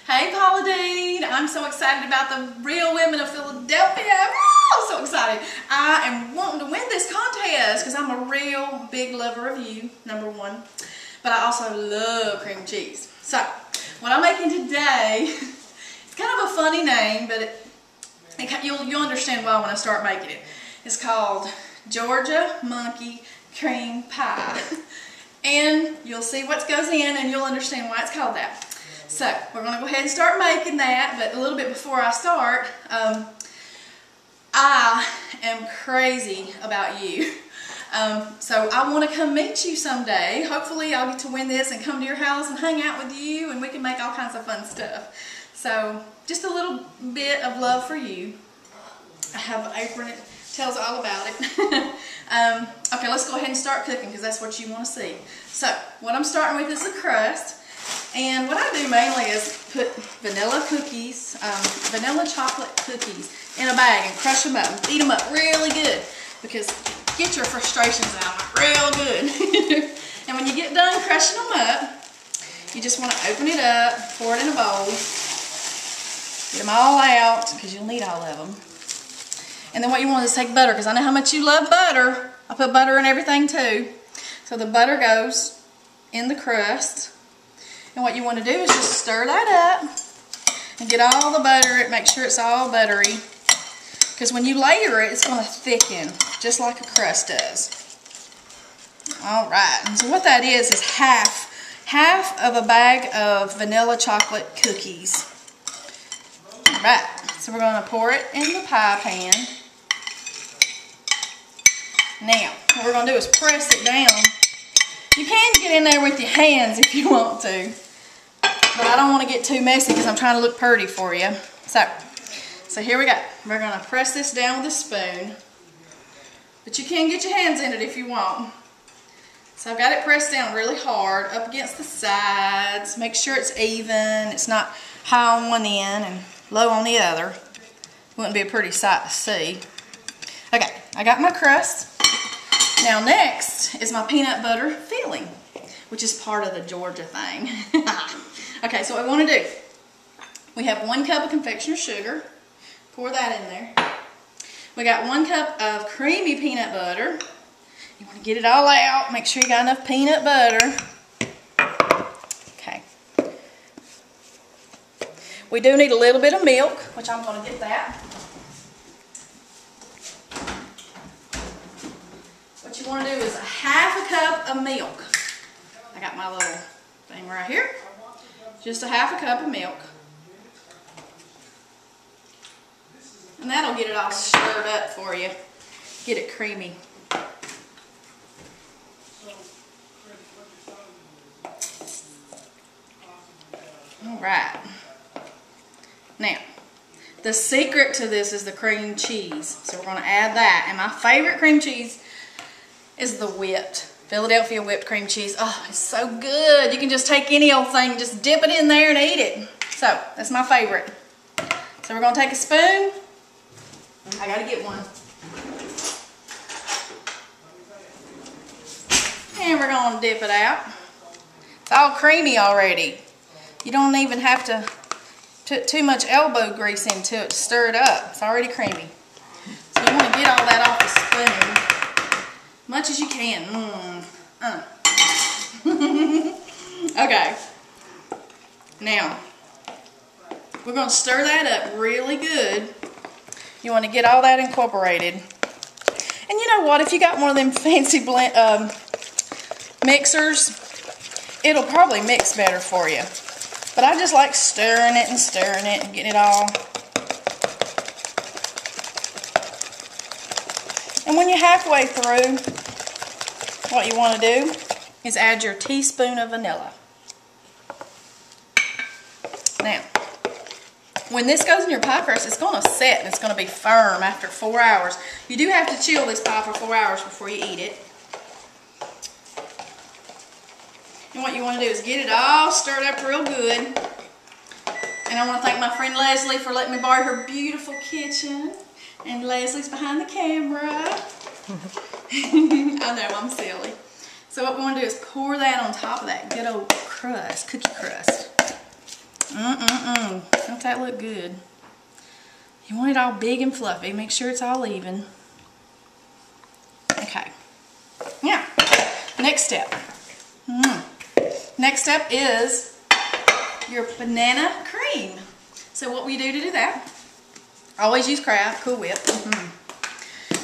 Hey Paula Dean, I'm so excited about the Real Women of Philadelphia. Oh, so excited. I am wanting to win this contest because I'm a real big lover of you, number one. But I also love cream cheese. So, what I'm making today, it's kind of a funny name, but you'll understand why when I start making it. It's called Georgia Monkey Cream Pie. And you'll see what goes in and you'll understand why it's called that. So, we're going to go ahead and start making that, but a little bit before I start, I am crazy about you. So I want to come meet you someday. Hopefully I'll get to win this and come to your house and hang out with you and we can make all kinds of fun stuff. So, just a little bit of love for you. I have an apron that tells all about it. Okay, let's go ahead and start cooking because that's what you want to see. So, what I'm starting with is the crust. And what I do mainly is put vanilla cookies, vanilla chocolate cookies in a bag and crush them up and eat them up really good because get your frustrations out real good. And when you get done crushing them up, you just want to open it up, pour it in a bowl, get them all out because you'll need all of them. And then what you want is take butter because I know how much you love butter. I put butter in everything too. So the butter goes in the crust. And what you want to do is just stir that up and get all the butter, make sure it's all buttery. Because when you layer it, it's going to thicken, just like a crust does. Alright, and so what that is half of a bag of vanilla chocolate cookies. Alright, so we're going to pour it in the pie pan. Now, what we're going to do is press it down. You can get in there with your hands if you want to, but I don't want to get too messy because I'm trying to look pretty for you. So here we go. We're going to press this down with a spoon, but you can get your hands in it if you want. So I've got it pressed down really hard up against the sides. Make sure it's even. It's not high on one end and low on the other. Wouldn't be a pretty sight to see. Okay, I got my crust. Now next is my peanut butter filling, which is part of the Georgia thing. Okay, so what we want to do, we have 1 cup of confectioner sugar. Pour that in there. We got 1 cup of creamy peanut butter. You want to get it all out. Make sure you got enough peanut butter. Okay. We do need a little bit of milk, which I'm going to get that. What you want to do is ½ cup of milk. I got my little thing right here. Just ½ cup of milk. And that'll get it all stirred up for you. Get it creamy. Alright. Now, the secret to this is the cream cheese. So we're going to add that. And my favorite cream cheese is the whipped. Philadelphia whipped cream cheese. Oh, it's so good. You can just take any old thing, just dip it in there and eat it. So, that's my favorite. So we're going to take a spoon. I got to get one. And we're going to dip it out. It's all creamy already. You don't even have to put too much elbow grease into it to stir it up. It's already creamy. So you want to get all that off the spoon. Much as you can. Okay. Now, we're going to stir that up really good. You want to get all that incorporated. And you know what? If you got one of them fancy mixers, it'll probably mix better for you. But I just like stirring it and getting it all. And when you're halfway through, what you want to do is add your teaspoon of vanilla. Now, when this goes in your pie crust, it's going to set and it's going to be firm after 4 hours. You do have to chill this pie for 4 hours before you eat it. And what you want to do is get it all stirred up real good. And I want to thank my friend Leslie for letting me borrow her beautiful kitchen. And Leslie's behind the camera. I know, I'm silly. So what we want to do is pour that on top of that good old crust, cookie crust. Don't that look good? You want it all big and fluffy. Make sure it's all even. Okay. Now, next step. Next step is your banana cream. So what we do to do that, always use Kraft Cool Whip.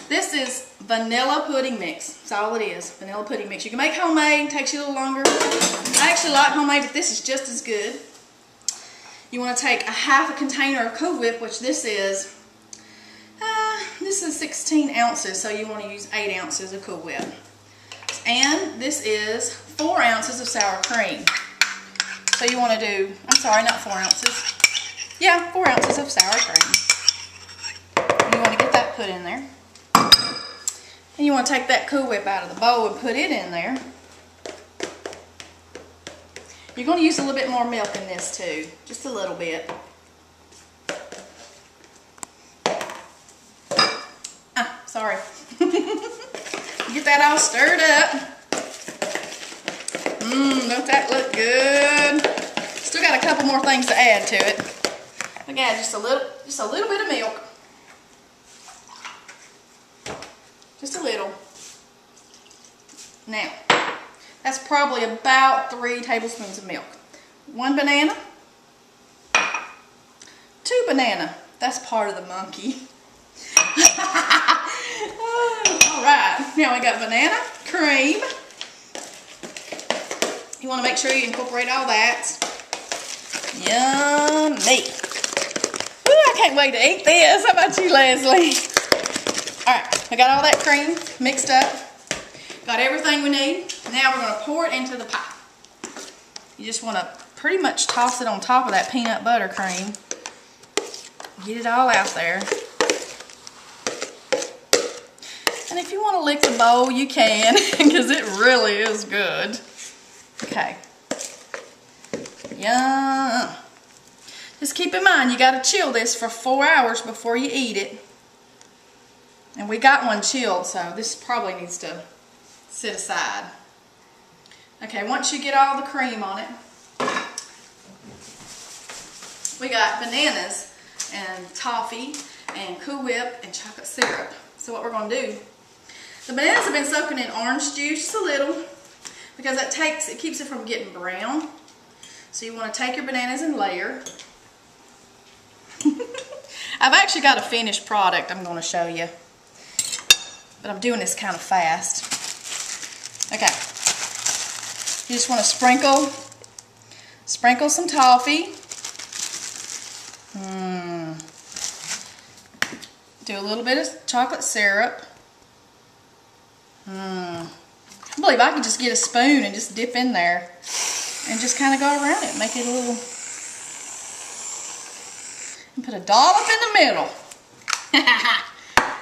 This is vanilla pudding mix. That's all it is, vanilla pudding mix. You can make homemade, takes you a little longer. I actually like homemade, but this is just as good. You want to take a half a container of Cool Whip, which this is 16 ounces, so you want to use 8 ounces of Cool Whip. And this is 4 ounces of sour cream. So you want to do, I'm sorry, not 4 ounces. Yeah, 4 ounces of sour cream. And you want to get that put in there. And you want to take that Cool Whip out of the bowl and put it in there. You're going to use a little bit more milk in this too, just a little bit. Sorry. Get that all stirred up. Don't that look good? Still got a couple more things to add to it. Again, just a little bit of milk. Just a little. Now, that's probably about 3 tablespoons of milk. 1 banana. 2 banana. That's part of the monkey. Alright, now we got banana cream. You want to make sure you incorporate all that. Yummy. Ooh, I can't wait to eat this. How about you, Leslie? Alright, I got all that cream mixed up. Got everything we need. Now we're going to pour it into the pie. You just want to pretty much toss it on top of that peanut butter cream. Get it all out there. And if you want to lick the bowl, you can, because it really is good. Okay. Yum. Just keep in mind, you got to chill this for 4 hours before you eat it. And we got one chilled, so this probably needs to sit aside. Okay, once you get all the cream on it, we got bananas and toffee and Cool Whip and chocolate syrup. So what we're going to do, the bananas have been soaking in orange juice just a little, because it keeps it from getting brown. So you want to take your bananas and layer. I've actually got a finished product I'm going to show you, but I'm doing this kind of fast. Okay, you just want to sprinkle some toffee. Do a little bit of chocolate syrup. I believe I could just get a spoon and just dip in there and just kind of go around it, make it a little, and put a dollop in the middle.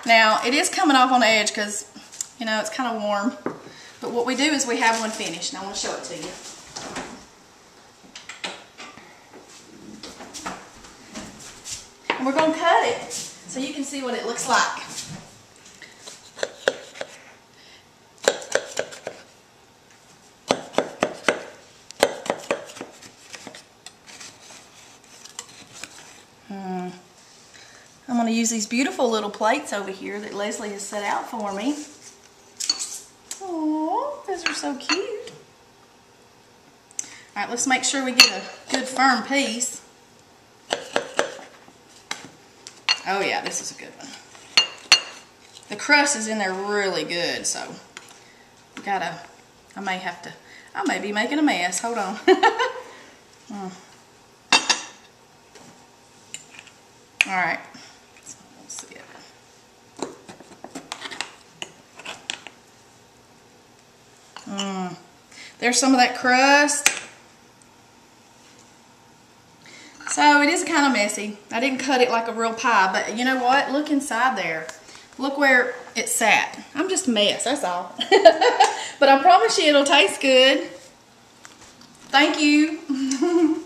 Now, it is coming off on the edge because, you know, it's kind of warm. But what we do is we have one finished, and I want to show it to you. And we're going to cut it so you can see what it looks like. I'm going to use these beautiful little plates over here that Leslie has set out for me. Oh, those are so cute. Alright, let's make sure we get a good firm piece. Oh yeah, this is a good one. The crust is in there really good, so we gotta, I may be making a mess. Hold on. Alright. Let's see it. There's some of that crust. So it is kind of messy. I didn't cut it like a real pie, but you know what? Look inside there. Look where it sat. I'm just a mess, that's all. But I promise you it'll taste good. Thank you.